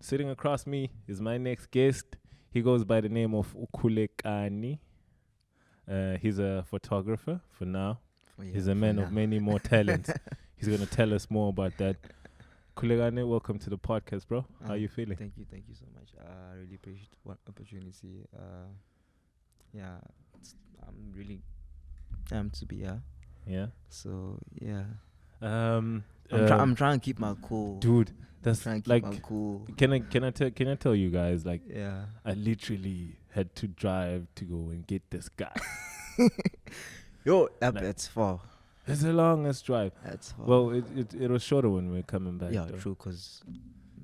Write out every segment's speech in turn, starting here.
Sitting across me is my next guest. He goes by the name of Khulekani. He's a photographer for now. He's a man of many more talents. He's going to tell us more about that. Khulekani, welcome to the podcast, bro. How are you feeling? Thank you so much. I really appreciate what opportunity. I'm really amped to be here. Yeah. So yeah. I'm trying to keep my cool, dude. That's trying to like, keep my cool. can I tell you guys, like, Yeah. I literally had to drive to go and get this guy. Yo, Like- that's far. It's the longest drive. That's far. Well, it was shorter when we were coming back. yeah, though. true. Cause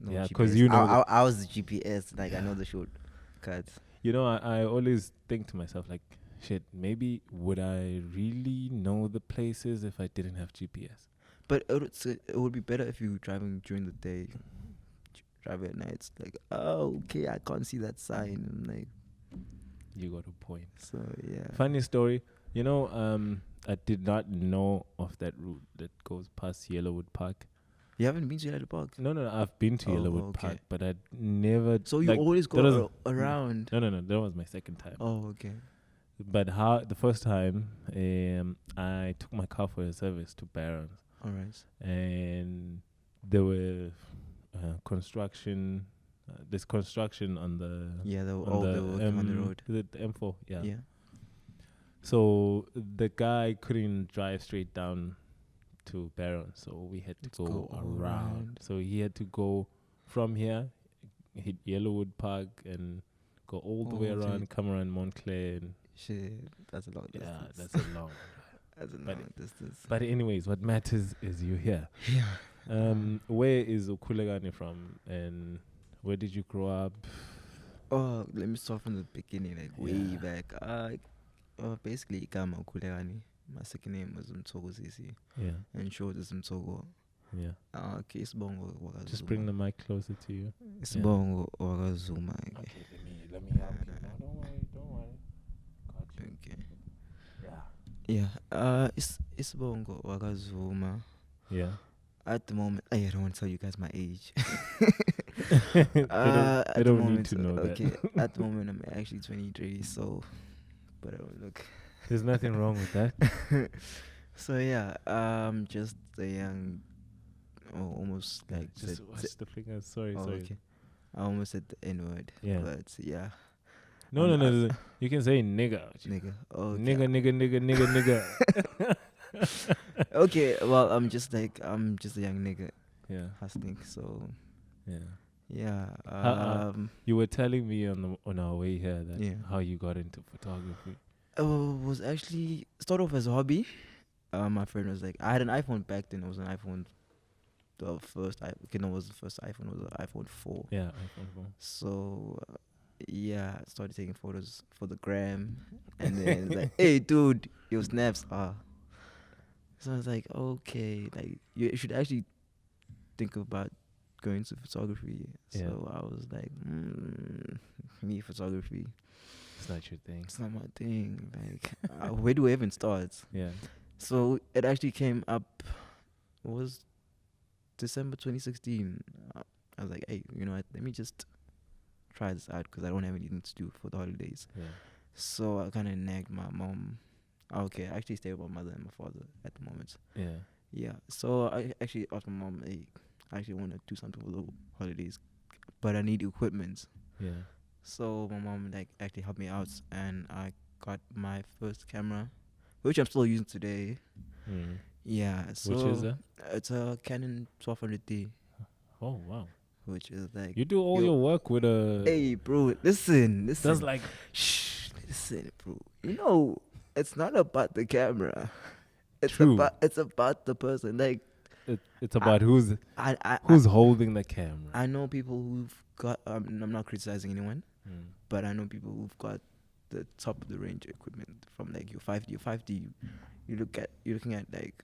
Yeah, 'cause you know I was the GPS. Like I know the shortcuts. You know, I always think to myself, like, shit, maybe would I really know the places if I didn't have GPS? But it would be better if you were driving during the day. Drive at night. It's like, oh, okay, I can't see that sign. I'm like, You got a point. so yeah. Funny story. You know, I did not know of that route that goes past Yellowwood Park. You haven't been to United Park? No, I've been to Oh, Yellowwood okay. Park, but I'd never. So you like, always that was- go around? No, that was my second time. Oh, okay. But the first time, I took my car for a service to Barron's, All right. and there were construction. There's construction on the Yeah, they were on the working on the road. Is it the M4? Yeah. Yeah. So the guy couldn't drive straight down to Barron, so we had to Let's go go around. around. So he had to go from here, hit Yellowwood Park, and go all the way Oh, around, shit. come around Montclair. And Shit, that's a long yeah, distance. that's a long. That's a but long distance. But anyways, what matters is you're here. Yeah. Where is Khulekani from, and where did you grow up? Oh, let me start from the beginning, like way Yeah. back. Basically, Igama Khulekani. My second name was Mtogo Zisi, Yeah, and short is Mtogo. yeah. Okay, Sibongo Wakazuma. Just bring the mic closer to you. Sibongo Wakazuma. Okay, let me help you. No, don't worry. Got you. Okay. Yeah. Yeah. It's Bongo Wakazuma. Yeah. At the moment, I don't want to tell you guys my age. They At the don't need moment, to know that. okay, at the moment, I'm actually 23, so, but I don't look. There's nothing wrong with that. So yeah, just a young, almost like Just watch the fingers. Sorry. Okay. I almost said the N word. Yeah. But yeah, No. You can say nigga. nigga. Okay. Nigga. Okay. Well, I'm just a young nigga Yeah. hustling. So Yeah. yeah. You were telling me on our way here that Yeah. how you got into photography. Was actually started off as a hobby. My friend was like, I had an iPhone back then. It was an iPhone. The first was the first iPhone. It was an iPhone 4. Yeah. iPhone 4. So yeah, I started taking photos for the gram, and then like, hey, dude, your snaps are. So I was like, okay, like you should actually think about going to photography. Yeah. So I was like, me photography. It's not your thing. It's not my thing. Like, where do I even start? Yeah. So it actually came up. It was December 2016. I was like, hey, you know what? Let me just try this out because I don't have anything to do for the holidays. Yeah. So I kind of nagged my mom. Okay, I actually stay with my mother and my father at the moment. Yeah. Yeah. So I actually asked my mom, hey, I actually want to do something for the holidays, but I need equipment. Yeah. So my mom like actually helped me out, and I got my first camera, which I'm still using today. Mm. Yeah. So Which is that? It's a Canon 1200D, Oh wow. which is like. You do all your work with a. Hey, bro, listen. That's like. Shh, listen, bro. You know, it's not about the camera. It's True. about the person. Like, It's about who's I holding the camera. I know people who've got. I'm not criticizing anyone, but I know people who've got the top of the range equipment from like your 5D. You're looking at like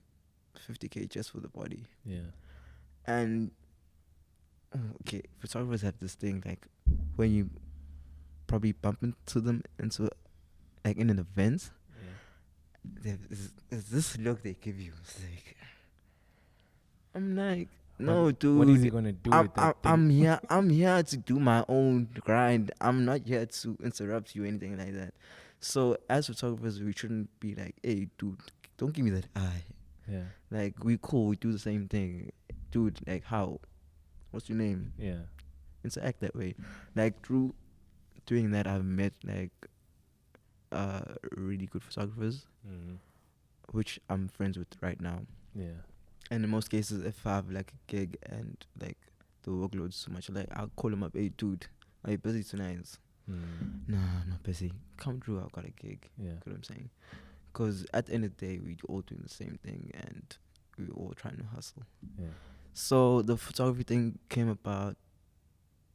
50K just for the body. Yeah. And okay, photographers have this thing like when you probably bump into them like in an event, there's this look they give you. It's like, I'm like, No, dude. What is he gonna do with that thing? I'm here to do my own grind. I'm not here to interrupt you or anything like that. So as photographers, we shouldn't be like, hey, dude, don't give me that eye. Yeah. Like, we cool, we do the same thing. Dude, like, how? What's your name? Yeah. Interact that way. Like, through doing that, I've met, like, really good photographers, which I'm friends with right now. Yeah. And in most cases, if I have, like, a gig and, like, the workload's so much, like, I'll call him up, hey, dude, are you busy tonight? Nah, I'm not busy. Come through, I've got a gig. Yeah. You know what I'm saying? Because at the end of the day, we all doing the same thing and we all trying to hustle. Yeah. So the photography thing came about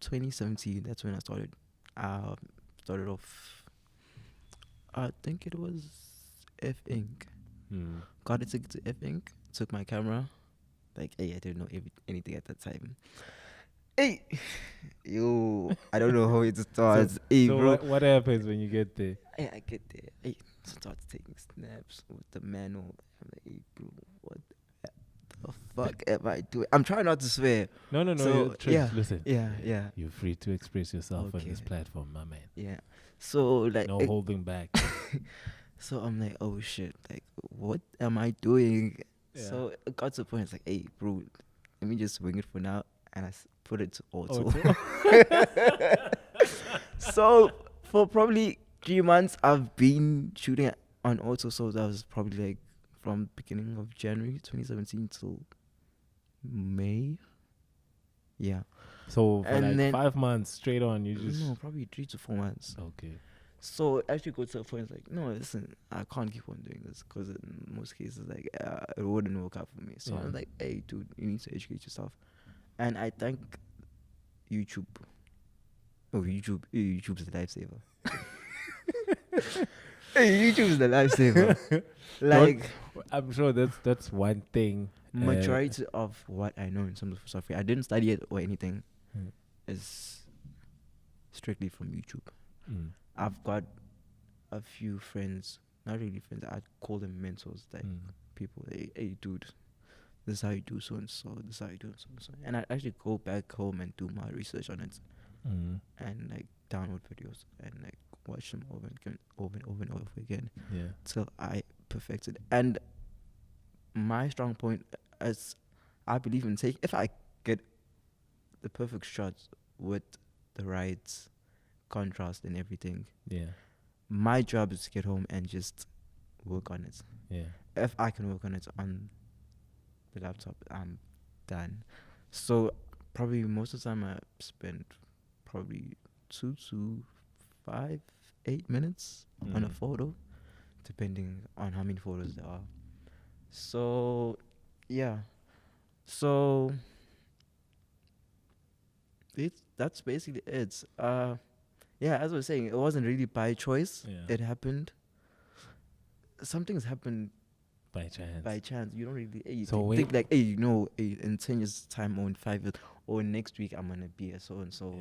2017. That's when I started. Started off, I think it was F Inc. Got a ticket to F Inc. Took my camera. Like, hey, I didn't know anything at that time. Hey, yo, I don't know how it starts. Hey, so bro. what happens when you get there? Hey, I get there. Hey, start taking snaps with the manual. I'm like, hey, bro, what the fuck am I doing? I'm trying not to swear. No. So, Listen. Yeah. You're free to express yourself on this Okay. platform, my man. Yeah. So, like, No holding back. so I'm like, oh shit, like, what am I doing? Yeah. So it got to the point, it's like, hey, bro, let me just wing it for now. And I put it to auto. So for probably 3 months, I've been shooting on auto. So that was probably like from beginning of January 2017 till May. Yeah. So for And like then 5 months straight on, you just no, probably 3 to 4 months. okay. So it actually got to a point like, no, listen, I can't keep on doing this because in most cases, like, it wouldn't work out for me. So Yeah. I'm like, hey, dude, you need to educate yourself. And I thank YouTube. Oh, YouTube's the lifesaver. Hey, YouTube's the lifesaver. Like, I'm sure that's one thing. majority of what I know in terms of photography, I didn't study it or anything, is strictly from YouTube. I've got a few friends, not really friends, I'd call them mentors, like people, hey, dude, this is how you do so and so, this is how you do so and so. And I actually go back home and do my research on it and like download videos and like watch them over and over again till I perfect it. And my strong point is I believe in if I get the perfect shots with the right contrast and everything, my job is to get home and just work on it. If I can work on it on the laptop, I'm done. So probably most of the time I spend probably 2 to 5, 8 minutes on a photo, depending on how many photos there are. So yeah, so that's basically it. Yeah, as I was saying, it wasn't really by choice. It happened. Some things happen by chance. By chance, you don't really So think like, hey, you know, in 10 years' time or in 5 years or next week I'm gonna be a so and so,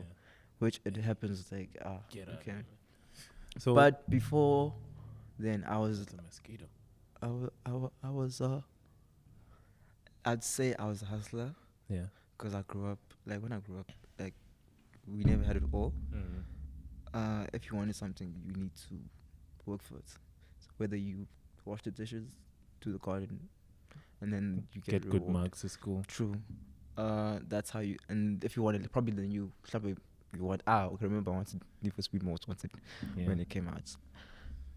which it happens like okay. So, but before then, I was a mosquito. I was I'd say I was a hustler. Yeah. Because I grew up like we never had it all. If you wanted something, you need to work for it. So whether you wash the dishes, do the garden, and then you get good marks at school. True. That's how you. And if you wanted, probably then you want. I remember I wanted Need for Speed Most Wanted when it came out.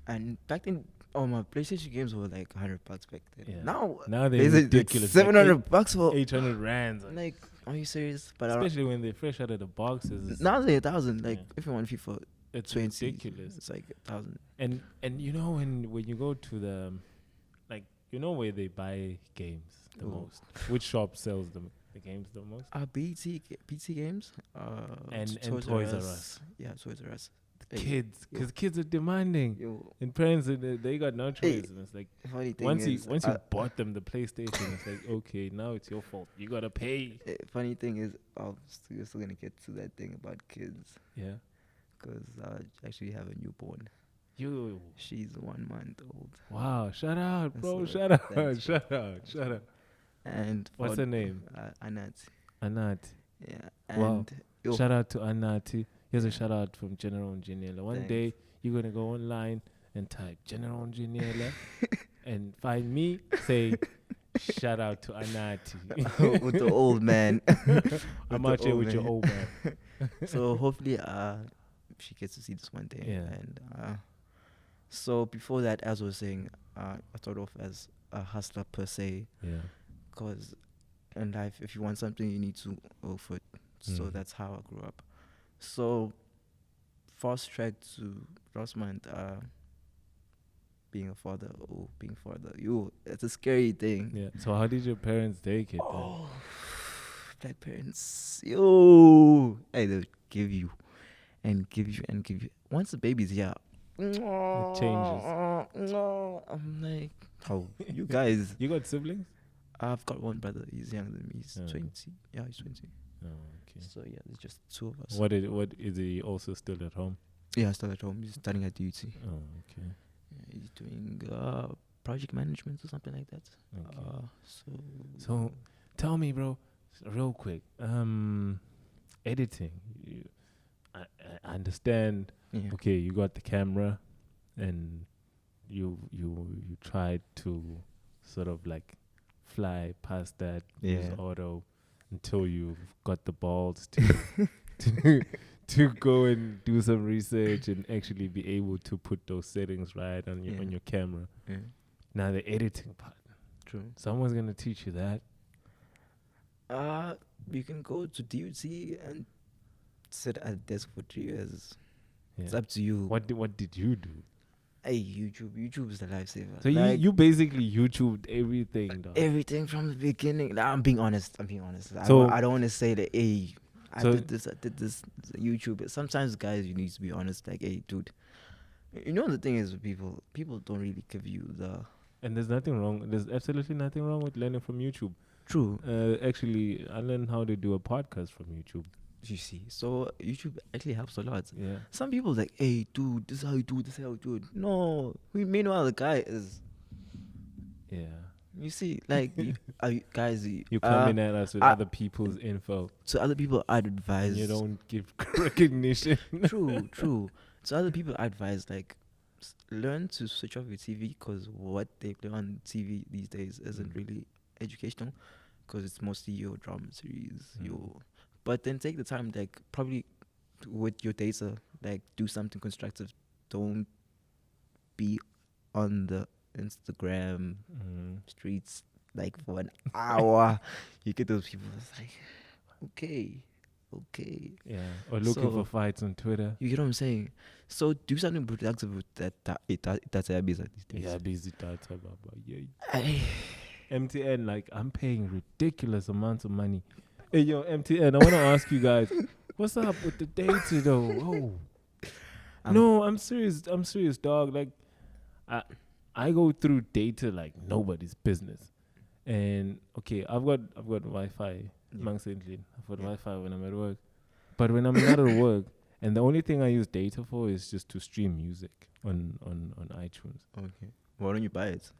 And back then, my PlayStation games were like $100 back then. Yeah. Now they're ridiculous. Like $700 for 800 rands. Like, are you serious? But especially when they're fresh out of the boxes. Now they're 1,000. Like, if you want FIFA, it's 20, ridiculous. It's like 1,000. And you know when you go to the where they buy games the most? Which shop sells the games the most? BT Games. And Toys R Us. Yeah, Toys R Us. Kids, because kids are demanding, and parents they got no choice. And it's like once you bought them the PlayStation, it's like, okay, now it's your fault. You gotta pay. Funny thing is, we're still gonna get to that thing about kids. Yeah, because I actually have a newborn. She's 1 month old. Wow! Shout out, bro! Shout out! And what's her name? Anat. Anat. Yeah. Wow. And Shout out to Anati. Here's a shout out from General Engineer. One Thanks. day you're gonna go online and type General Engineer and find me. Say shout out to Anati. with the old man. I'm out here with your old man. So hopefully she gets to see this one day. Yeah. And so before that, as I was saying, I started off as a hustler per se, Yeah. because in life, if you want something, you need to go for it. So that's how I grew up. So fast track to last month, being a father. It's a scary thing. Yeah. So how did your parents take it? Oh, black parents, hey, they'll give you and give you and give you. Once the baby's here, It changes. I'm like, oh, you guys. You got siblings? I've got one brother. He's younger than me. He's 20. Yeah, he's 20. Oh, okay. So yeah, there's just two of us. What is he also still at home? Yeah, still at home. He's studying at UT. Oh, okay. Yeah, he's doing project management or something like that. Okay. So tell me, bro, real quick. Editing. I understand. yeah. Okay, you got the camera, and you tried to sort of like fly past that, use Yeah. auto, until you've got the balls to go and do some research and actually be able to put those settings right on your camera. Yeah. Now the editing part. True. Someone's gonna teach you that. You can go to DUT and sit at a desk for 3 years. Yeah. It's up to you. What did you do? Hey, YouTube is the lifesaver. So Like, you basically YouTubed everything, dog. everything from the beginning. Nah, I'm being honest. So- I don't want to say that. Hey, I So- did this. YouTube. Sometimes, guys, you need to be honest. Like, hey, dude. You know the thing is with people don't really give you the And there's nothing wrong. There's absolutely nothing wrong with learning from YouTube. true. Actually, I learned how to do a podcast from YouTube. You see, so YouTube actually helps a lot. Yeah. Some people like, hey, dude, this is how you do it. This is how you do it. No, meanwhile the guy is. Yeah. You see, like, guys, You come in at us with other people's info. to other people, I'd advise. And you don't give recognition. True. To other people, I advise, like, learn to switch off your TV, because what they play on TV these days isn't really educational, because it's mostly your drama series, but then take the time, like, probably with your data, like, do something constructive. Don't be on the Instagram streets like for an hour. You get those people, it's like, okay. Yeah. Or looking So- for fights on Twitter. You get what I'm saying? So do something productive with that's a business these days. Yeah, busy data, baba. Yeah. Ay, MTN, like, I'm paying ridiculous amounts of money. Hey, yo, MTN, I want to ask you guys, what's up with the data, though? Oh. No, I'm serious, dog. Like, I go through data like nobody's business. And, okay, I've got Wi-Fi, amongst England. I've got Wi-Fi when I'm at work. But when I'm not at work, and the only thing I use data for is just to stream music on iTunes. okay. Why don't you buy it?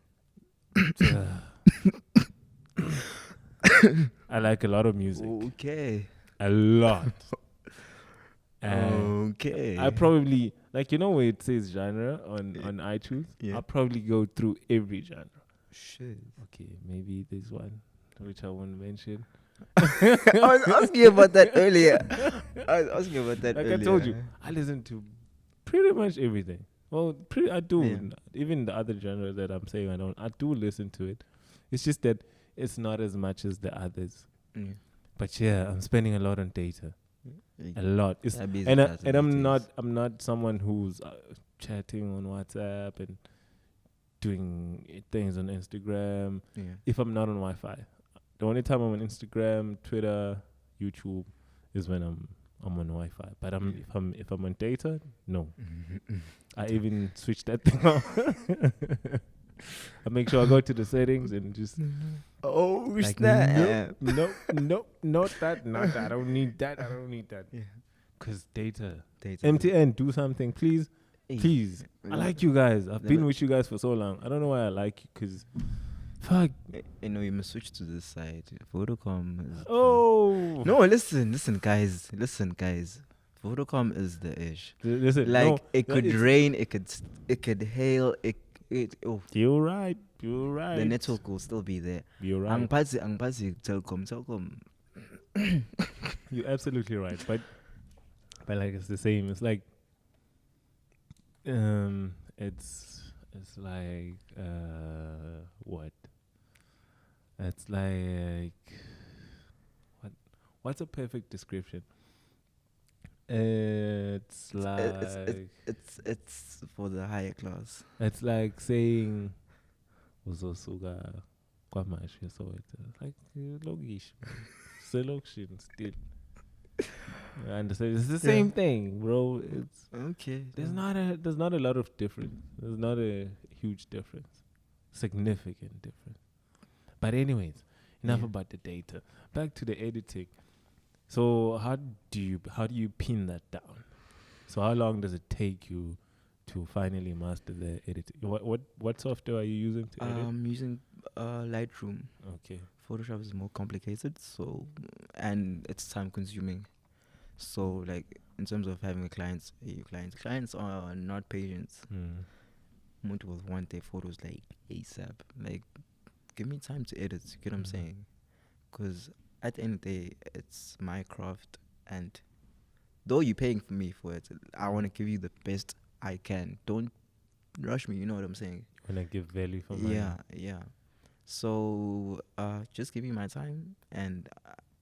I like a lot of music. Okay. A lot. And Okay. I probably, like, you know where it says genre on iTunes? Yeah. I'll probably go through every genre. Shit. Okay, maybe this one, which I won't mention. I was asking you about that earlier. Like I told you, I listen to pretty much everything. Well, I do. Yeah. Even the other genre that I'm saying I do listen to it. It's just that it's not as much as the others. Yeah. But yeah, I'm spending a lot on data. A lot. It's, Yeah, busy and data I'm these not days. I'm not someone who's chatting on WhatsApp and doing things on Instagram. Yeah. If I'm not on Wi-Fi, the only time I'm on Instagram, Twitter, YouTube is when I'm on Wi-Fi. But if I'm on data, no. I even switch that thing off. I make sure I go to the settings and just like, snap. nope, not that. I don't need that. Yeah. Cause data. Data. MTN, do something, please. Hey. Please. I like you guys. I've Never- been with you guys for so long. I don't know why I like you, cause Fuck. You know, you must switch to this side. Vodacom is. Oh. No, listen, guys. Vodacom is the ish. Listen, Like no, it no, could it's- rain, it could hail, oh, You're right. You're right. the network will still be there. You're right. Angpazi Telkom. You're absolutely right. But like it's the same. It's like it's like what? It's like what's a perfect description? It's like It's for the higher class. it's like saying uzosuka kwamashe so it's like logish. Selection still. I understand. It's the same thing, bro. It's Okay. there's not a lot of difference. There's not a huge difference. Significant difference. But anyways, enough Yeah. about the data. Back to the editing. So how do you pin that down? So how long does it take you to finally master the editing? What software are you using to edit? I'm using Lightroom. Okay. Photoshop is more complicated, so and it's time consuming. So like in terms of having clients are not patient. Mm. Most will want their photos like ASAP. Like, give me time to edit. You get what I'm saying? Because at the end of the day, it's my craft, and though you're paying for me for it, I want to give you the best I can. Don't rush me. You know what I'm saying? When I give value for money. Yeah. So just give me my time, and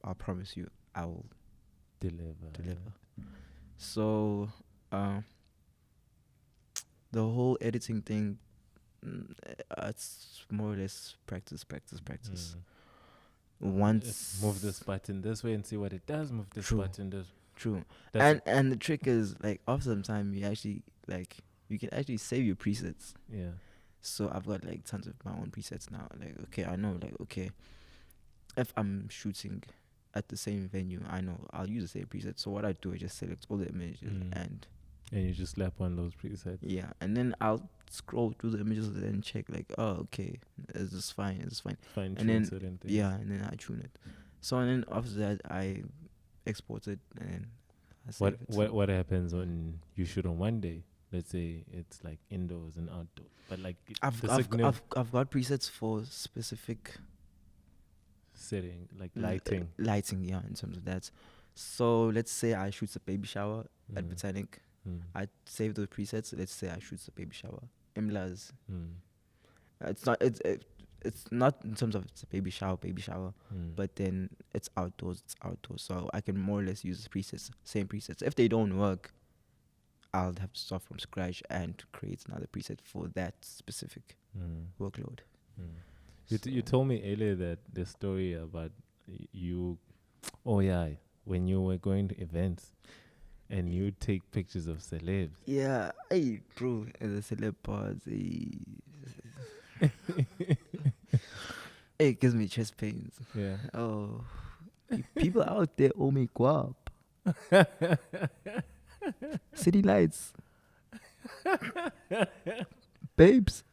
I'll promise you I will deliver. So the whole editing thing, it's more or less practice. Mm. Once Move this button this way and see what it does. Move this True. button this. True. That's And the trick is, like, after some time you can actually save your presets. yeah. So I've got like tons of my own presets now. Like, okay, I know, like, okay, if I'm shooting at the same venue, I know I'll use the same preset. So what I do is just select all the images And you just slap on those presets. yeah, and then I'll scroll through the images and then check, like, oh, okay, is this fine? Fine And tune then certain things. yeah, and then I tune it. So and then after that I export it and then I save it. What happens when you shoot on one day? Let's say it's like indoors and outdoors, but like I've got presets for specific setting, like lighting. lighting, yeah, in terms of that. So let's say I shoot a baby shower at Botanic. I save those presets. Let's say I shoot a baby shower. Imlas. It's not in terms of it's a baby shower, but then it's outdoors. So I can more or less use the same presets. If they don't work, I'll have to start from scratch and create another preset for that specific workload. You told me earlier that the story about you, when you were going to events and you take pictures of celebs. Yeah, hey, bro, the celeb party. It gives me chest pains. Yeah. Oh, people out there owe me guap. City lights. Babes.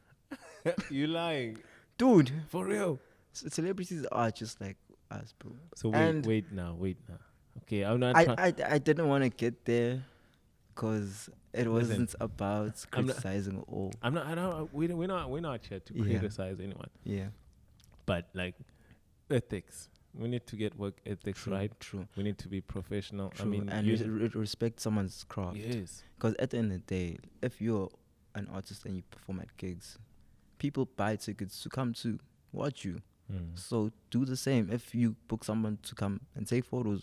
You lying. Dude. For real. Celebrities are just like us, bro. So And wait now. Okay, I'm not. I didn't want to get there because it wasn't about criticizing or. We're not here to criticize anyone. Yeah. But like ethics, we need to get work ethics right. True. We need to be professional. True. I mean, and respect someone's craft. Yes. Because at the end of the day, if you're an artist and you perform at gigs, people buy tickets to come to watch you. So do the same. If you book someone to come and take photos,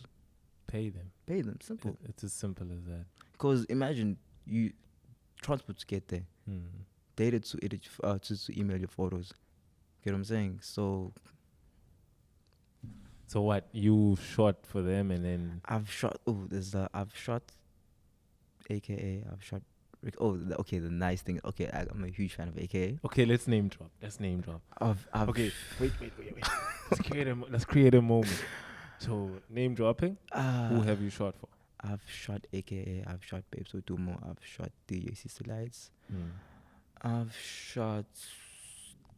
pay them. Simple. It's as simple as that. Because imagine you transport to get there, data to edit, to email your photos. Get what I'm saying? So what you shot for them and then I've shot. The nice thing. Okay, I'm a huge fan of AKA. Okay, let's name drop. Okay, wait. Let's create a moment. So name dropping. Who have you shot for? I've shot AKA. I've shot Babes Odumo. I've shot DJ Sister Lights. I've shot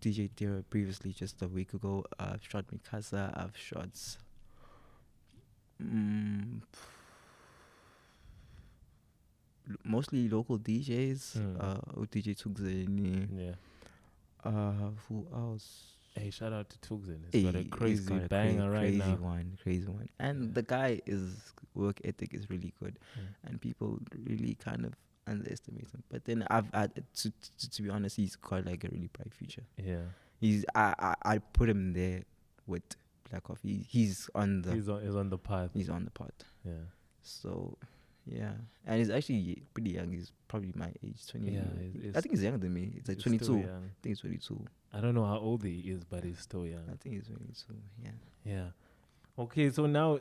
DJ there previously, just a week ago. I've shot Mikasa. I've shot mostly local DJs. DJ Tugzeni. Yeah. Who else? Hey, shout out to Tugzen. He's got a crazy banger right now. Crazy one. And the guy work ethic is really good, and people really kind of underestimate him. But then I've to be honest, he's got like a really bright future. Yeah. I put him there with Black Coffee. He's on the path. He's on the path. Yeah. So yeah, and he's actually pretty young. He's probably my age, 20. Yeah, I think he's younger than me. It's like 22. I think he's 22. I don't know how old he is, but he's still young. I think he's 22. Yeah. Yeah. Okay, so now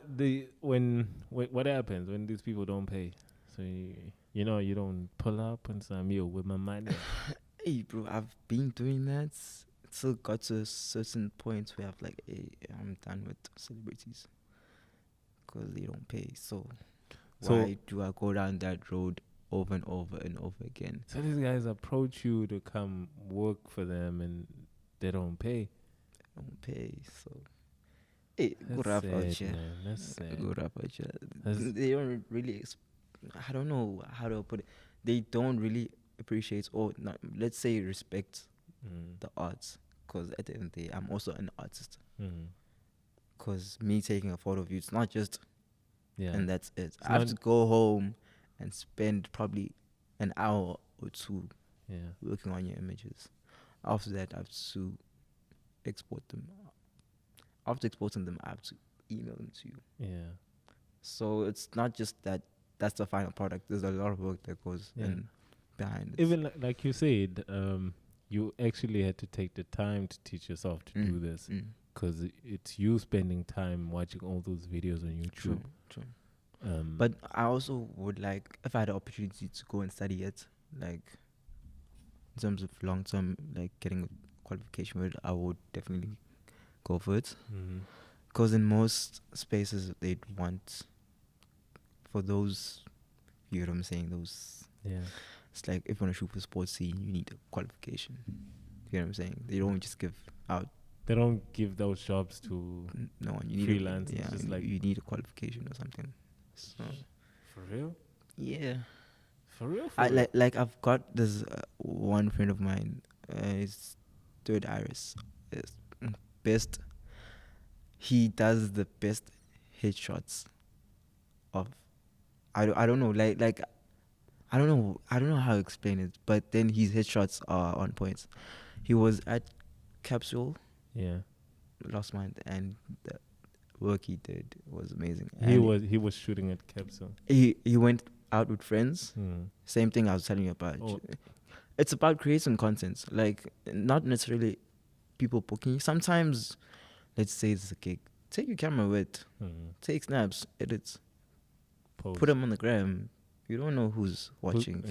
what happens when these people don't pay? So you don't pull up and say, "I'm here with my money." Hey, bro, I've been doing that. Still got to a certain point where I've like, hey, I'm done with celebrities because they don't pay. So why do I go down that road over and over and over again? So these guys approach you to come work for them and they don't pay. So hey, good rap out here. That's sad. Good rap out here. They don't really. I don't know how to put it. They don't really appreciate or not. Let's say respect the arts, because at the end of the day, I'm also an artist. Because me taking a photo of you, it's not just. Yeah. And that's it. I have to go home and spend probably an hour or two working on your images. After that, I have to export them. After exporting them, I have to email them to you. Yeah. So it's not just that's the final product. There's a lot of work that goes in behind it. Even like you said, you actually had to take the time to teach yourself to do this. Because it's you spending time watching all those videos on YouTube. True. But I also would like, if I had the opportunity to go and study it, like in terms of long term, like getting a qualification with it, I would definitely go for it. Because in most spaces, they'd want for those, you know what I'm saying, it's like if you want to shoot for sports scene, you need a qualification. You know what I'm saying? They don't just give out. They don't give those jobs to no one. You need freelance. Yeah, just like you need a qualification or something. So, for real? Yeah. For real? Like I've got this one friend of mine. His third iris is best. He does the best headshots of. I don't know like. I don't know how to explain it, but then his headshots are on point. He was at Capsule. Yeah. Last month, and the work he did was amazing. He was shooting at Capsule. He went out with friends. Same thing I was telling you about. It's about creating content, like not necessarily people booking. Sometimes, let's say it's a gig. Take your camera with, take snaps, edits, put them on the gram. You don't know who's watching.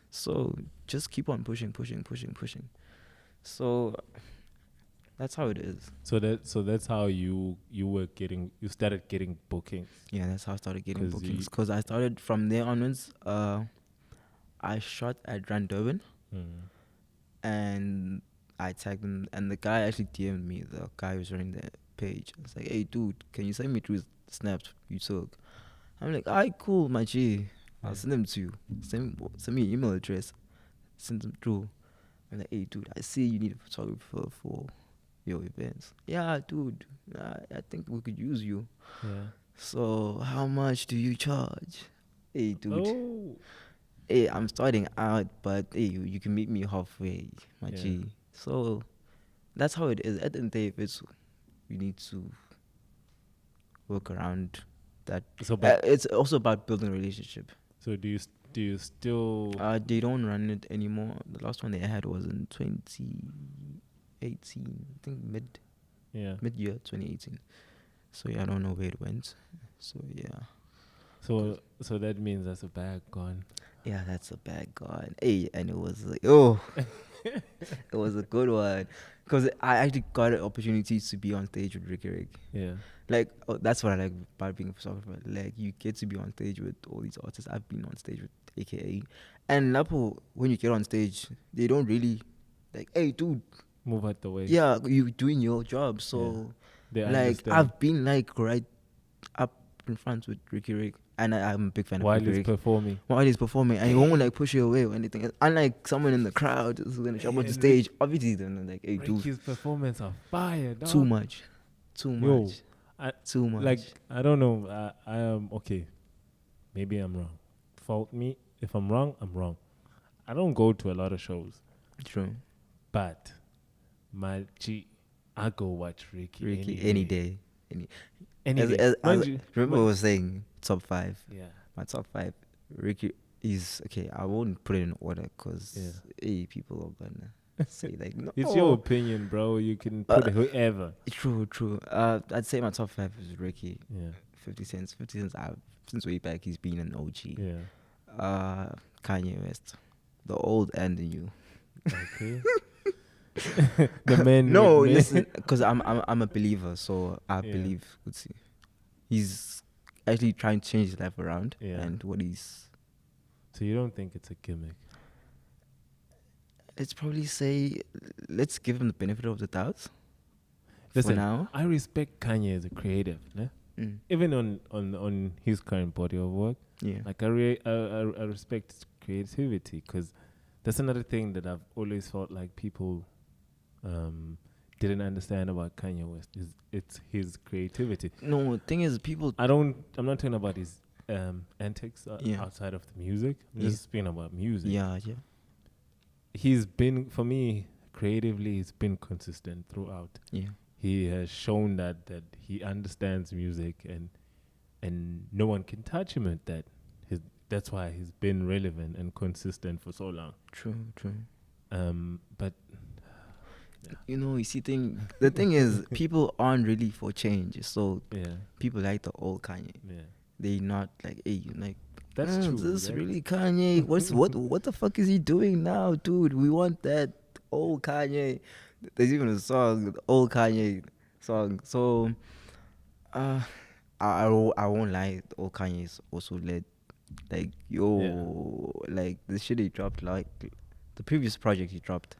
So just keep on pushing. So that's how it is. So that's how you started getting bookings. Yeah, that's how I started getting bookings. Because I started from there onwards. I shot at Durban, and I tagged him, and the guy actually DM'd me. The guy who's running the page. I was like, "Hey, dude, can you send me through snaps you took?" I'm like, "Alright, cool, my G. I'll send them to you. Send me your email address. Send them through." I'm like, "Hey, dude, I see you need a photographer for your events." "Yeah, dude, I think we could use you." Yeah. "So how much do you charge?" "Hey, dude. Oh. Hey, I'm starting out, but hey, you can meet me halfway, my G." So that's how it is. At the end of the day, you need to work around that. So it's also about building a relationship. So do you still? They don't run it anymore. The last one they had was in 2018. I think mid-year 2018. So yeah, I don't know where it went. So yeah. So that means that's a bag gone. Yeah, that's a bag gone. Hey, and it was like, it was a good one. Because I actually got an opportunity to be on stage with Ricky Rick. Yeah. Like, that's what I like about being a photographer. Like, you get to be on stage with all these artists. I've been on stage with AKA. And Lapo, when you get on stage, they don't really, like, "Hey, dude, move out the way. Yeah, you doing your job. So They like understand. I've been like right up in front with Ricky Rick, and I'm a big fan While of Ricky he's Rick. performing. While he's performing, and he won't like push you away or anything. Unlike someone in the crowd who's gonna jump on the stage, obviously they're like, "Hey, dude, Ricky's performance are fire, dog. too much, Yo, too much." Like, I don't know. I am okay. Maybe I'm wrong. Fault me. If I'm wrong, I'm wrong. I don't go to a lot of shows. True. But I go watch Ricky any day. Any day. Remember I was saying top 5. Yeah. My top 5. Ricky is okay. I won't put it in order because people are gonna say like, no. It's your opinion, bro. You can put whoever. True. I'd say my top 5 is Ricky. Yeah. 50 Cent. 50 Cent. Since way back, he's been an OG. Yeah. Kanye West, the old and the new. Okay. The men. No, listen, because I'm a believer, so I believe he's actually trying to change his life around, and what he's. So you don't think it's a gimmick? Let's probably say, let's give him the benefit of the doubt. Listen, for now, I respect Kanye as a creative, né? Even on his current body of work. Yeah. Like I respect his creativity, because that's another thing that I've always felt like people didn't understand about Kanye West. It's his creativity. No, the thing is, people. I'm not talking about his antics outside of the music. I'm just speaking about music. Yeah. He's been, for me, creatively, he's been consistent throughout. Yeah. He has shown that he understands music, and no one can touch him at that. That's why he's been relevant and consistent for so long. True. But you see, the thing is, people aren't really for change. So people like the old Kanye. Yeah. They not like, hey, like, that's true. This really Kanye? What the fuck is he doing now, dude? We want that old Kanye. There's even a song, the old Kanye song. So, I won't lie. The old Kanye is also led, like, like the shit he dropped, like the previous project he dropped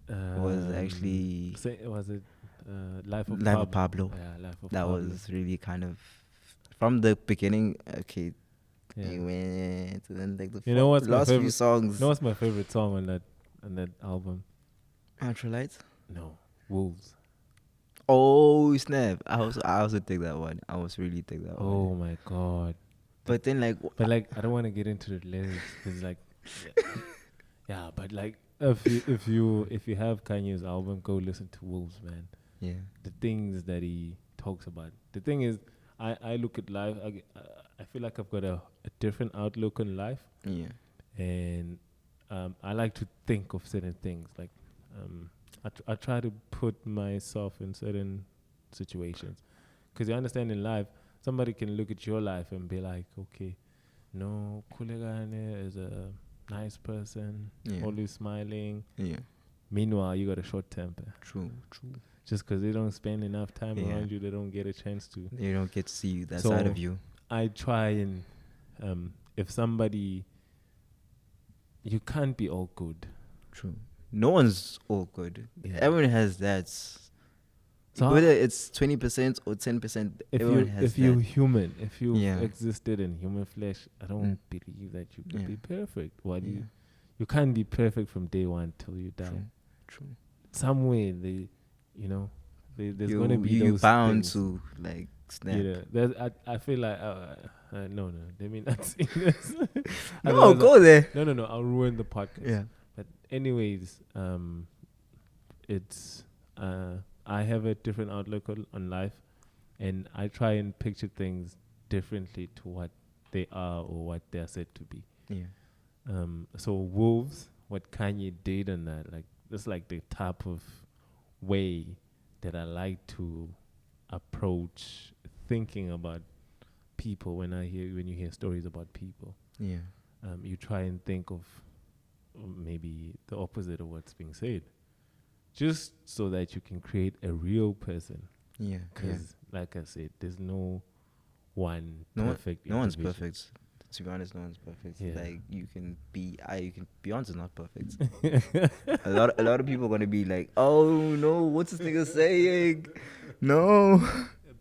was actually. Was it Life of Pablo? Yeah, Life of Pablo. That was really kind of from the beginning. Okay. Yeah. He went to then like the last few songs. You know what's my favorite song on that album? Ultralights? No, Wolves. Oh snap! I also take that one. I was really take that one. Oh my god! But then I don't want to get into the lyrics because but like if you have Kanye's album, go listen to Wolves, man. Yeah. The things that he talks about. The thing is, I look at life. I feel like I've got a different outlook on life. Yeah. And I like to think of certain things. Like I try to put myself in certain situations, because you understand, in life, somebody can look at your life and be like, okay, no, Khulekani is a nice person, always smiling. Yeah. Meanwhile, you got a short temper. True. Just because they don't spend enough time around you, they don't get a chance to. They don't get to see that side of you. I try and, if somebody, you can't be all good. True. No one's all good. Yeah. Everyone has that. So whether it's 20% or 10%, everyone has that. If you're human, if you existed in human flesh, I don't believe that you can be perfect. You can't be perfect from day one till you die. True. Somewhere there's going to be those bound things. to like snap. Yeah, I feel like no, let me not say this. No, go there. No, I'll ruin the podcast. Yeah. But anyways, it's I have a different outlook on life, and I try and picture things differently to what they are or what they're said to be. Yeah. So Wolves, what Kanye did on that, like, that's like the type of way that I like to approach thinking about people. When you hear stories about people, you try and think of maybe the opposite of what's being said, just so that you can create a real person. Yeah. Because, like I said, there's no one perfect. No one's perfect. To be honest, no one's perfect. Yeah. Like Beyonce's not perfect. a lot of people are gonna be like, oh no, what's this nigga saying? No.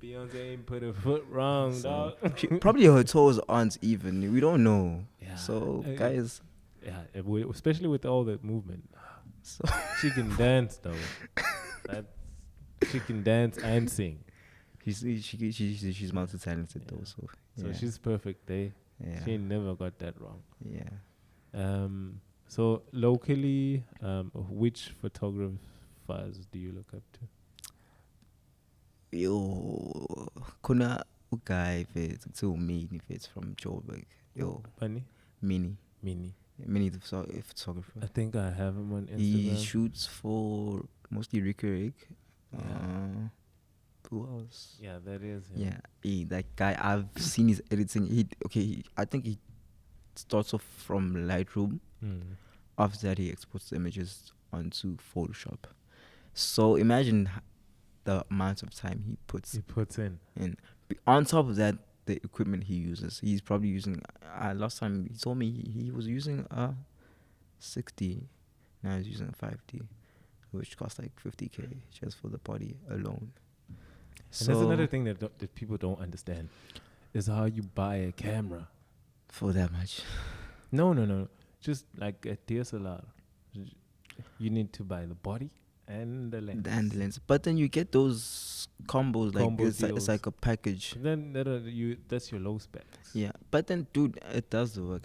Beyonce ain't put a foot wrong, So, dog. probably her toes aren't even. We don't know. Yeah. So guys, Yeah, especially with all that movement. so She can dance though. She can dance and sing. she's multi-talented though. So So she's perfect there. yeah. She never got that wrong. Yeah. So locally, which photographers do you look up to? Yo, kuna guy to Mini from Joburg. Yo, Bunny? Mini the photographer. I think I have him on Instagram. He shoots for mostly Rick. Yeah. Who else? Yeah, that is him. Yeah, that guy. I've seen his editing. I think he starts off from Lightroom. After that, he exports the images onto Photoshop. So imagine the amount of time he puts in. And on top of that, the equipment he uses. He's probably using. Last time he told me he was using a 6D. Now he's using a 5D, which costs like 50K just for the body alone. And there's another thing that people don't understand is how you buy a camera for that much. No. Just like a DSLR. You need to buy the body and the lens. But then you get those combos, like it's like a package. Then that's your low specs. Yeah, but then, dude, it does work.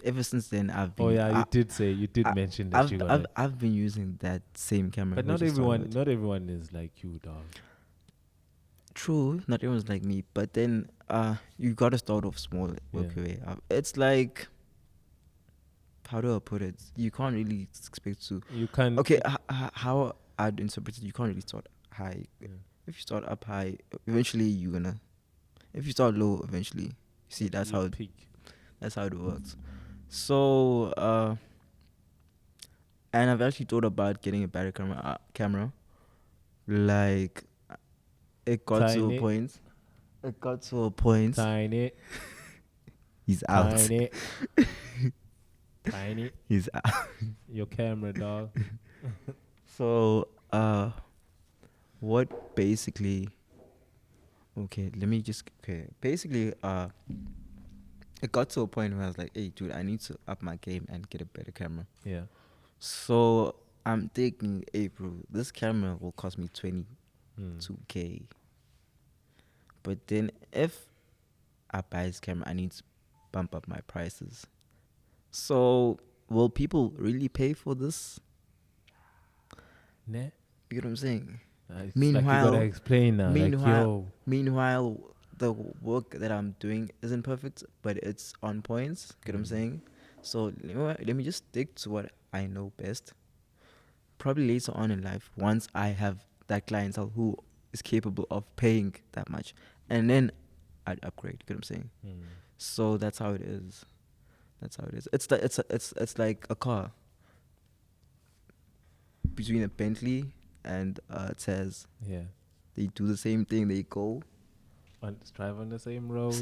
Ever since then I've been. You did mention that I've been using that same camera. But not everyone is like you, dog. True, not everyone's like me. But then, you gotta start off small, work your way up. It's like, how do I put it? You can't really expect to. You can. Okay, how I'd interpret it, you can't really start high. Yeah. If you start up high, eventually you're gonna. If you start low, eventually, see that's how it peak. That's how it works. So, and I've actually thought about getting a better camera. Like, it got to a point. It got to a point. Tiny. He's out. Tiny. He's out. Your camera, dog. So, what basically? Okay, basically, it got to a point where I was like, hey, dude, I need to up my game and get a better camera. Yeah. So I'm thinking, hey, bro, this camera will cost me 22K. But then if I buy this camera, I need to bump up my prices. So will people really pay for this? Nah. You know what I'm saying? Meanwhile, like you gotta explain now. Meanwhile, the work that I'm doing isn't perfect, but it's on points. Get what I'm saying? So let me just stick to what I know best. Probably later on in life, once I have that clientele who is capable of paying that much, and then I'd upgrade. Get what I'm saying? So that's how it is. It's like a car between a Bentley and Tez. Yeah. They do the same thing. They go. Drive on the same road.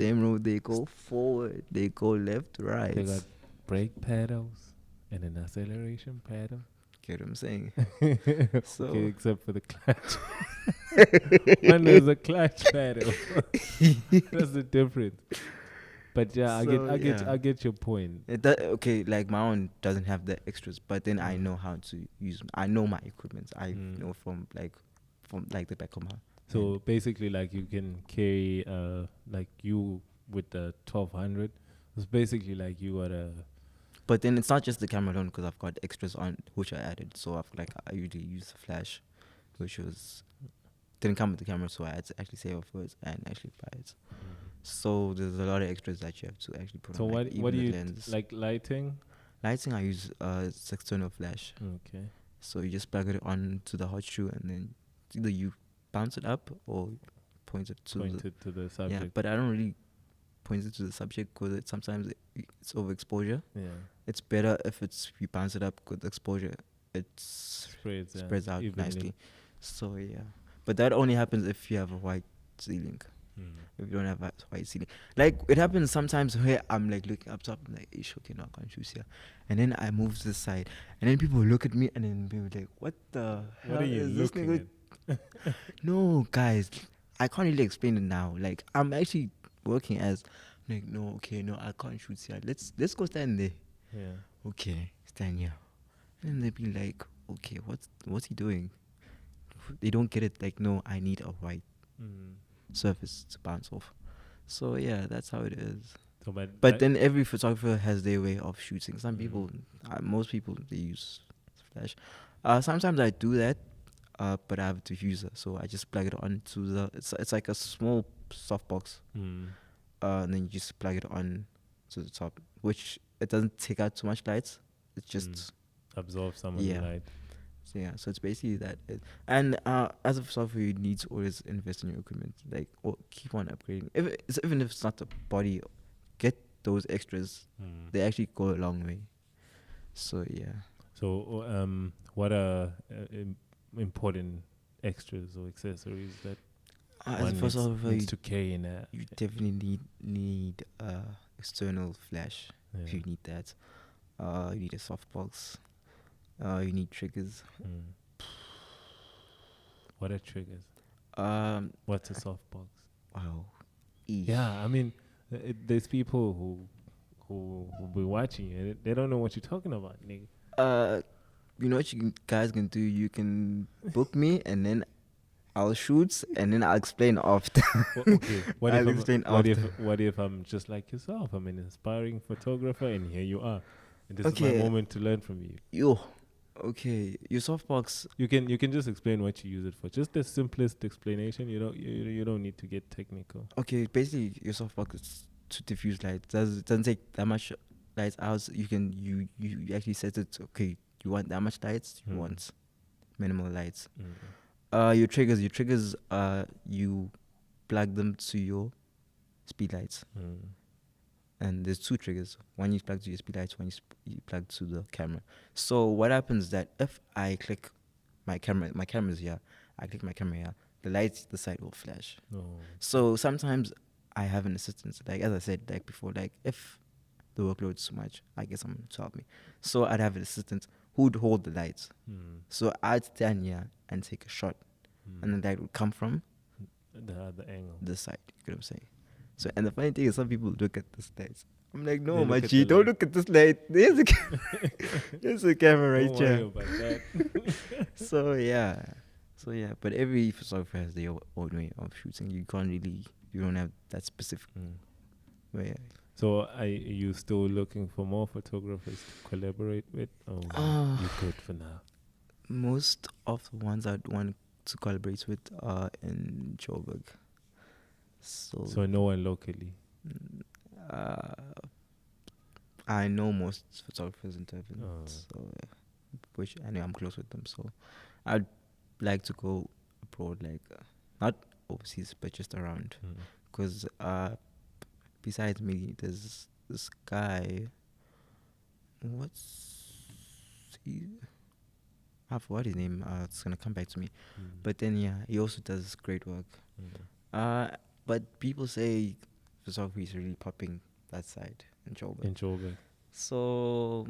They go forward. They go left, right. They got brake pedals and an acceleration pedal. Get what I'm saying? So okay, except for the clutch. When there's a clutch pedal, that's the difference. But yeah, I get your point. Okay, like my own doesn't have the extras, but then I know how to use. I know my equipment. I know from the back of my. So basically, like you can carry like you with the 1200. It's basically like you got a. But then it's not just the camera alone because I've got extras on which I added. So I usually use the flash, which didn't come with the camera, so I had to actually save up for it and actually buy it. So there's a lot of extras that you have to actually put on. So what do you like lighting? Lighting, I use it's external flash. Okay. So you just plug it on to the hot shoe and then either you bounce it up or point it to the subject. Yeah, but I don't really point it to the subject because sometimes it's overexposure. Yeah. It's better if you bounce it up with exposure. It spreads out evenly. Nicely. So yeah. But that only happens if you have a white ceiling. if you don't have a white ceiling. Like it happens sometimes where I'm like looking up top, I'm like, ish, okay, no, I can't choose here. And then I move to the side, and then people look at me, and then people like, what the hell What are you is this looking nigga? No, guys, I can't really explain it now. Like I'm actually working as like, no, okay, no, I can't shoot here. Let's go stand there. Yeah. Okay, stand here. And then they'd be like, okay, what's he doing? They don't get it. Like, no, I need a white surface to bounce off. So yeah, that's how it is. So, but then every photographer has their way of shooting. Some people, most people, they use flash. Sometimes I do that, but I have a diffuser, so I just plug it onto the. It's like a small softbox, and then you just plug it on to the top, which it doesn't take out too much lights. It just absorbs some of the light. So yeah, so it's basically that. And as a photographer, you need to always invest in your equipment, like, or keep on upgrading. Even if it's not the body, get those extras. They actually go a long way. So yeah. So what are important extras or accessories that as a photographer needs to carry in a? You definitely need external flash. If you need that, you need a softbox. You need triggers. What are triggers? What's a softbox? Wow. Yeah, I mean, there's people who will be watching you. They don't know what you're talking about, nigga. You know what you guys can do? You can book me, and then I'll shoot, and then I'll explain after. Okay. What if I'm just like yourself? I'm an inspiring photographer, and here you are. And this is my moment to learn from you. Okay, your softbox. You can just explain what you use it for. Just the simplest explanation. You don't need to get technical. Okay, basically your softbox is to diffuse light. It doesn't take that much lights out. You actually set it. Okay, you want that much lights. You want minimal lights. Your triggers. You plug them to your speed lights. And there's two triggers. One you plug to your speed lights, one you plug to the camera. So what happens is that if I click my camera's here, I click my camera here, the lights the side will flash. So sometimes I have an assistant. Like as I said, like before, like if the workload is too much, I get someone to help me. So I'd have an assistant who'd hold the lights. So I'd stand here and take a shot, and the light would come from the other angle, the side. You know what I'm saying? So, and the funny thing is, some people look at this light. I'm like, no, my G, don't look at this light. There's a camera. There's a camera right here. Don't worry about that. So yeah. But every photographer has their own way of shooting. You don't have that specific way. So are you still looking for more photographers to collaborate with? Or you good for now? Most of the ones I'd want to collaborate with are in Joburg. So no one locally. I know most photographers in Durban, which I know I'm close with them. So I'd like to go abroad, like not overseas, but just around. Because besides me, there's this guy. I forgot his name. It's gonna come back to me. But then he also does great work. But people say photography is really popping that side in Joburg. So,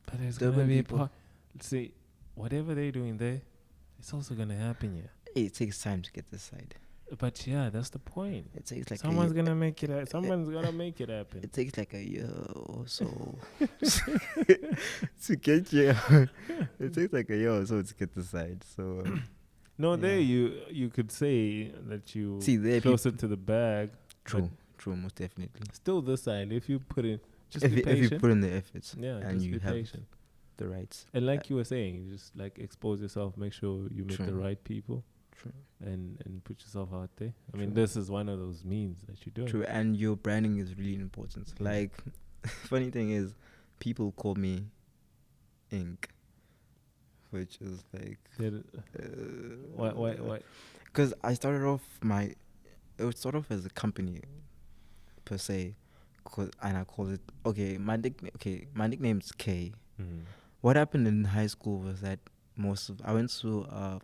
but there's gonna be let's see, whatever they're doing there, it's also gonna happen here. It takes time to get this side. But yeah, that's the point. It takes like someone's gonna make it. Someone's gonna make it happen. It takes like a year or so to get here. It takes like a year or so to get this side. So. There you could say that you closer to the bag. True, most definitely. Still this side, if you put in, be patient. If you put in the efforts, and you have patient. The rights. And like you were saying, you just like expose yourself, make sure you meet the right people. True. And put yourself out there. I mean, this is one of those means that you're doing. True, and your branding is really important. Like, funny thing is, people call me Ink. Which is like why? Because I started off it was sort of as a company per se, and I called it my nickname is K. What happened in high school was that I went to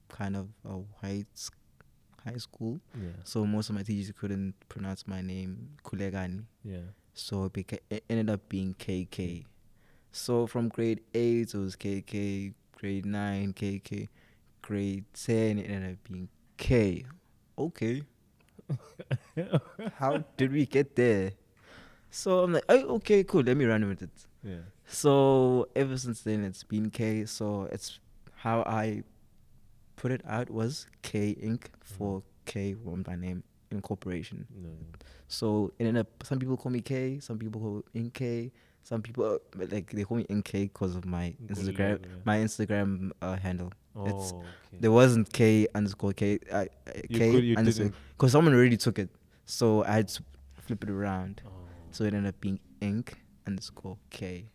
kind of a white high school. Yeah. So most of my teachers couldn't pronounce my name, Khulekani. Yeah. So it ended up being KK. So from grade 8, it was KK. Grade 9, KK. Grade 10, it ended up being K. Okay. How did we get there? So I'm like, oh, okay, cool. Let me run with it. Yeah. So ever since then, it's been K. So it's how I put it out was K Inc. for K, my name, incorporation. No. So it ended up, some people call me K, some people call me K, some people like they call me NK because of my Instagram, handle. Okay. There wasn't K underscore K, You underscore, because someone already took it, so I had to flip it around. Oh. So it ended up being Inc. underscore K.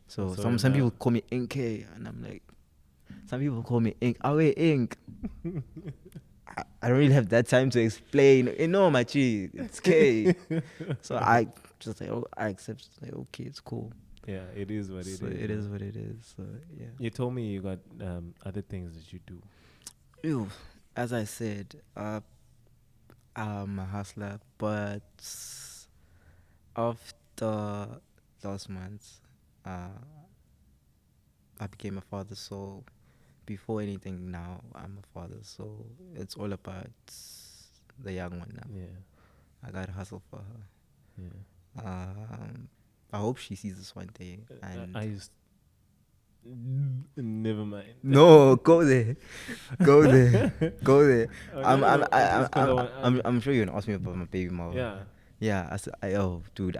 So So some people call me NK, and I'm like, some people call me Ink. Oh wait, Ink. I don't really have that time to explain. No, my G, it's K. So I just like, oh, I accept. Like, okay, it's cool. Yeah, it is what it is. So it is what it is. So yeah. You told me you got other things that you do. Ew, as I said, I'm a hustler, but after last month, I became a father. So before anything, now I'm a father. So it's all about the young one now. Yeah. I gotta hustle for her. Yeah. I hope she sees this one day. And I just never mind. no, go there, go there, go there. Oh, I'm sure you're gonna ask me about my baby mama. Yeah. Yeah. I said, dude,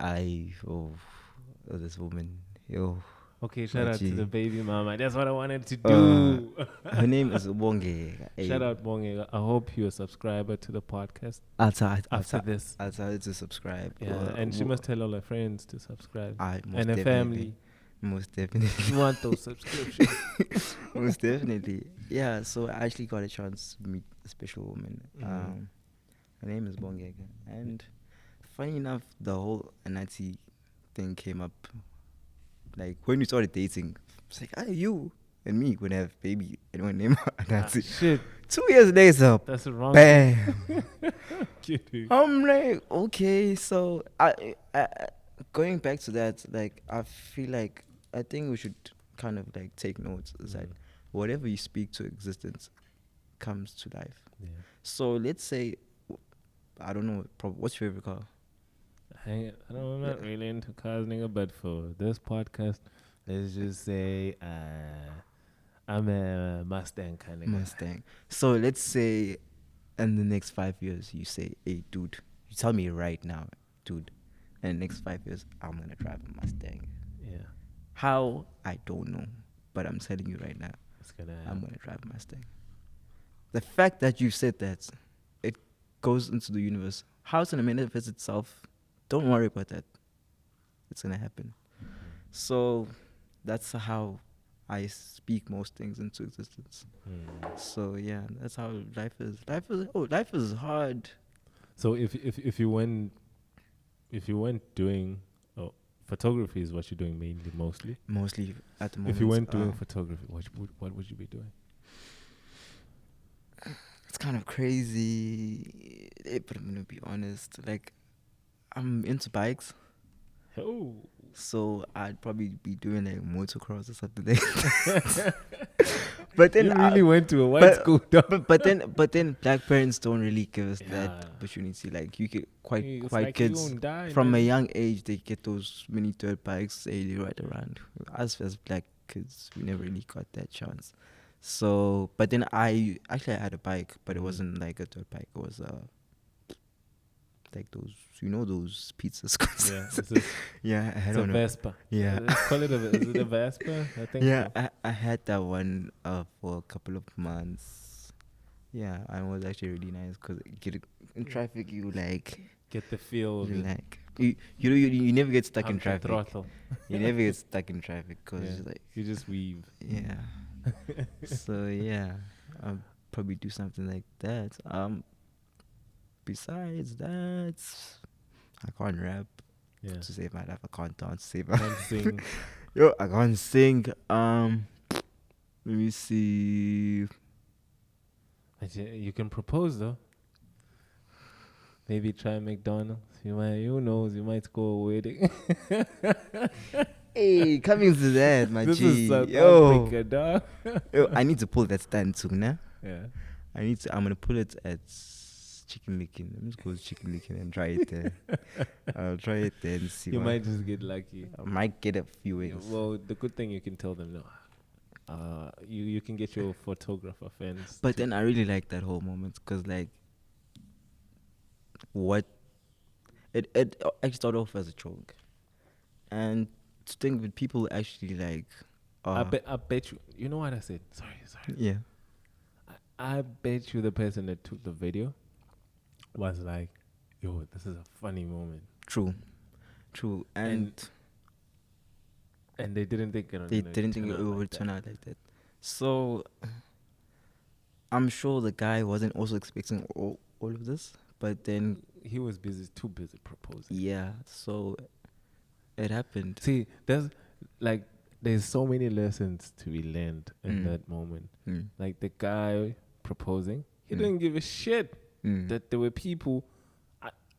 this woman, yo. Okay, shout out to Gee. the baby mama. That's what I wanted to do. Her name is Bonge. Shout out Bonge. I hope you're a subscriber to the podcast After this. I'll tell her to subscribe. Yeah, and she must tell all her friends to subscribe. Most And her definitely. family. Most definitely. You want those subscriptions. Most definitely. Yeah, so I actually got a chance to meet a special woman. Her name is Bonge. And funny enough, the whole Anati thing came up. Like, when we started dating, it's like, you and me would have baby and one name Anati. Shit. 2 years later, That's the wrong. bam. Kidding. I'm like, okay, so I going back to that, like, I feel like I think we should kind of like take notes. Is that whatever you speak to existence comes to life. Yeah. So let's say, I don't know, what's your favorite car? I'm not really into cars, nigga, but for this podcast, let's just say I'm a Mustang kind of Mustang. So let's say in the next 5 years, you say, hey, dude, you tell me right now, dude, in the next 5 years, I'm going to drive a Mustang. Yeah. How? I don't know. But I'm telling you right now, I'm going to drive a Mustang. The fact that you said that, it goes into the universe. How it's going to manifest itself, don't worry about that. It's going to happen. So that's how I speak most things into existence. So yeah, that's how life is. Life is hard. So if you went doing photography is what you're doing mostly at the moment. If you weren't doing photography, what would you be doing? It's kind of crazy, but I'm gonna be honest. Like, I'm into bikes. Oh. So I'd probably be doing like motocross or something like that. But then you really went to a white school, but then black parents don't really give us that opportunity. Like, you get quite kids from a young age, they get those mini dirt bikes, they ride around. Us as black kids, we never really got that chance. So, but then I had a bike, but it wasn't like a dirt bike. It was like those pizza scooters. Yeah, I don't know. Vespa. Yeah. Let's call it is it a Vespa? I think. Yeah, so. I had that one for a couple of months. Yeah, and it was actually really nice because in traffic you like get the feel. You like you never get stuck in traffic. Throttle. You never get stuck in traffic because you just weave. Yeah. So yeah, I'll probably do something like that. Besides that, I can't rap to save my life. I can't dance to save my life. Sing. Yo, I can't sing. Let me see. You can propose though. Maybe try McDonald's. Who knows? You might score a wedding. Hey, coming to that, my This G. is South Yo. Africa, dog. Yo, I need to pull that stand soon, nah? Yeah. I'm gonna pull it at Chicken Licken. Let me just go to Chicken Licken and try it there. I'll try it there and see. You might just get lucky. I might get a few Yeah, wings. well, the good thing you can tell them, no. You can get your photographer friends. But then I really like that whole moment because, like, it actually started off as a joke, and to think that people actually like. I bet you. You know what I said? Sorry. Yeah. I bet you the person that took the video was like, "Yo, this is a funny moment." True, and they didn't think it. They didn't think it would turn out like that. So I'm sure the guy wasn't also expecting all of this, but then he was too busy proposing. Yeah, so it happened. See, there's so many lessons to be learned in that moment. Like the guy proposing, he didn't give a shit that there were people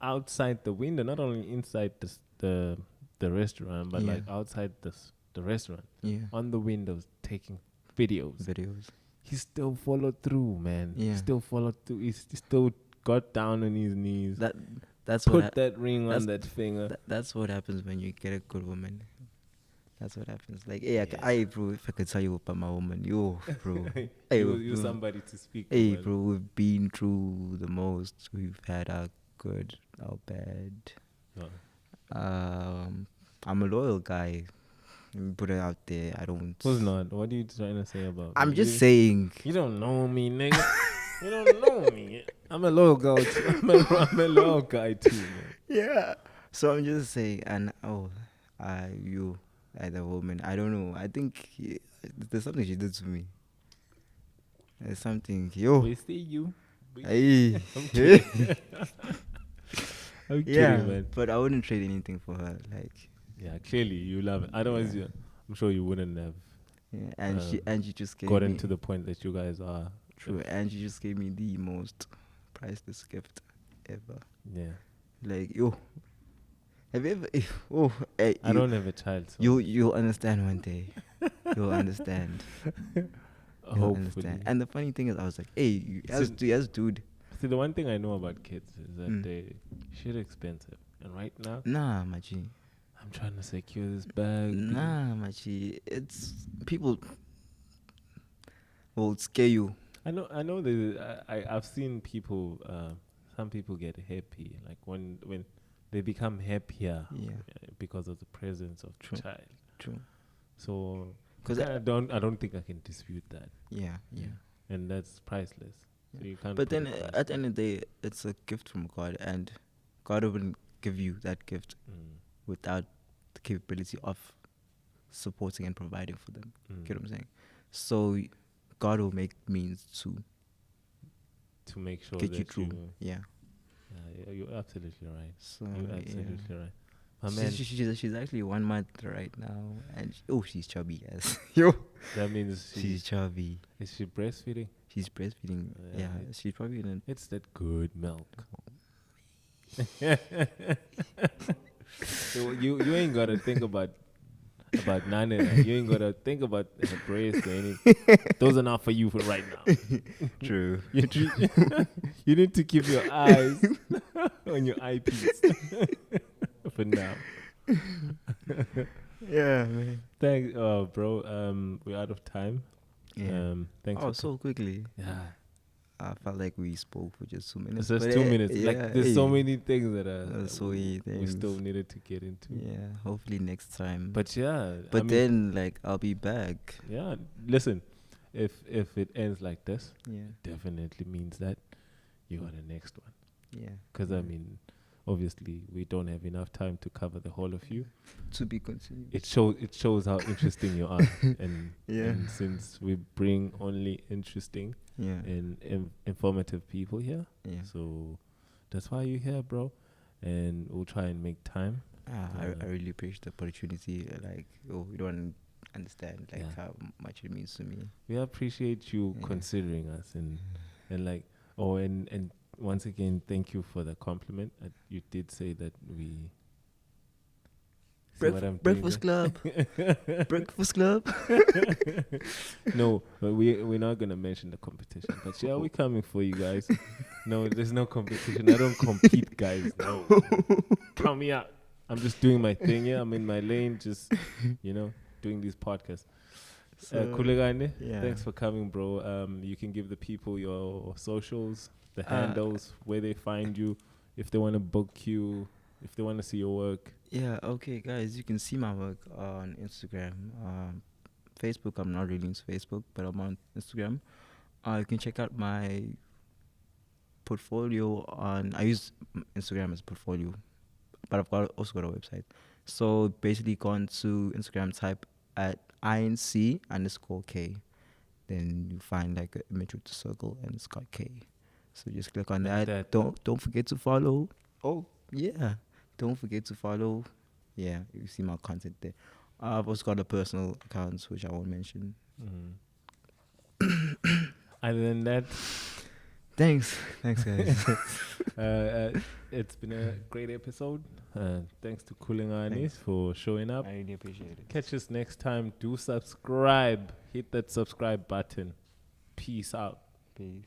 outside the window, not only inside the restaurant, but like outside the restaurant, on the windows taking videos. He still followed through, man. Yeah. He still followed through. He still got down on his knees. That's put that ring on that finger. That's what happens when you get a good woman. That's what happens. Like, hey, bro, if I could tell you about my woman, yo, bro. Hey, you're somebody to speak to. Hey, man. bro, we've been through the most. We've had our good, our bad. Oh. I'm a loyal guy. Let me put it out there. I don't. Who's not? What are you trying to say about I'm me? just saying. You don't know me, nigga. You don't know me. I'm a loyal guy too. I'm a loyal guy too, man. Yeah. So I'm just saying, and you, as a woman, I don't know. I think there's something she did to me. There's something. Yo. We see you. Hey. I'm kidding. I'm kidding, man. But I wouldn't trade anything for her. Like. Yeah, clearly you love it. Otherwise, I'm sure you wouldn't have. Yeah, and she just gave gotten me, to the point that you guys are. True, and she just gave me the most priceless gift ever. Yeah. Like, yo, have you ever? Oh, hey, I don't have a child. So. You'll understand one day. You'll understand. Hopefully. Understand. And the funny thing is, I was like, hey, as dude. See, the one thing I know about kids is that they shit expensive, and right now, nah, Machi. I'm trying to secure this bag. Nah, Machi. It's people will scare you. I know. I've seen people. Some people get happy, like when they become happier, because of the presence of the child. True. So, because I don't think I can dispute that. Yeah. And that's priceless. So you can't. But then at the end of the day, it's a gift from God, and God wouldn't give you that gift without the capability of supporting and providing for them. Get what I'm saying? So God will make means to make sure get that you through. Yeah, you're absolutely right. So you're absolutely right. She's actually 1 month right now, and she's chubby as yo. That means she's chubby. Is she breastfeeding? She's breastfeeding. Yeah, she's probably in. It's that good milk. So you ain't gotta think about Nana. You ain't gotta think about her breast or anything. Those are not for you for right now. True. You need to keep your eyes on your eyepiece for now. Yeah, man. Thanks, bro. We're out of time. Yeah. Thanks. So quickly. Yeah. I felt like we spoke for just 2 minutes. It's just 2 minutes. Like there's so many things that we still needed to get into. Yeah. Hopefully next time. But yeah. But then like I'll be back. Yeah. Listen, if it ends like this, it definitely means that you are the next one. Yeah. Because I mean, obviously we don't have enough time to cover the whole of you. To be continued. It shows how interesting you are, and since we bring only interesting and informative people here, so that's why you're here, bro. And we'll try and make time. I really appreciate the opportunity. Like, you don't understand how much it means to me. We appreciate you considering us and And like, oh, and once again, thank you for the compliment. You did say that we. See what I'm Breakfast doing Club. Breakfast Club. No, but we're not gonna mention the competition. But yeah, we're coming for you guys. No, there's no competition. I don't compete, guys. No, count me out. I'm just doing my thing. Yeah, I'm in my lane. Just doing these podcasts. Khulekani, thanks for coming, bro. You can give the people your socials, the handles, where they find you, if they want to book you, if they want to see your work. Yeah, okay, guys. You can see my work on Instagram. Facebook, I'm not really into Facebook, but I'm on Instagram. You can check out my portfolio I use Instagram as a portfolio, but I've also got a website. So basically, go on to Instagram, type at INC_K. Then you find like an image with a circle and it's got K. So just click on that. Don't forget to follow. Oh yeah, don't forget to follow. Yeah, you see my content there. I've also got a personal accounts which I won't mention. Other than that, thanks guys. It's been a great episode. Thanks to Khulekani for showing up. I really appreciate it. Catch us next time. Do subscribe. Hit that subscribe button. Peace out. Peace.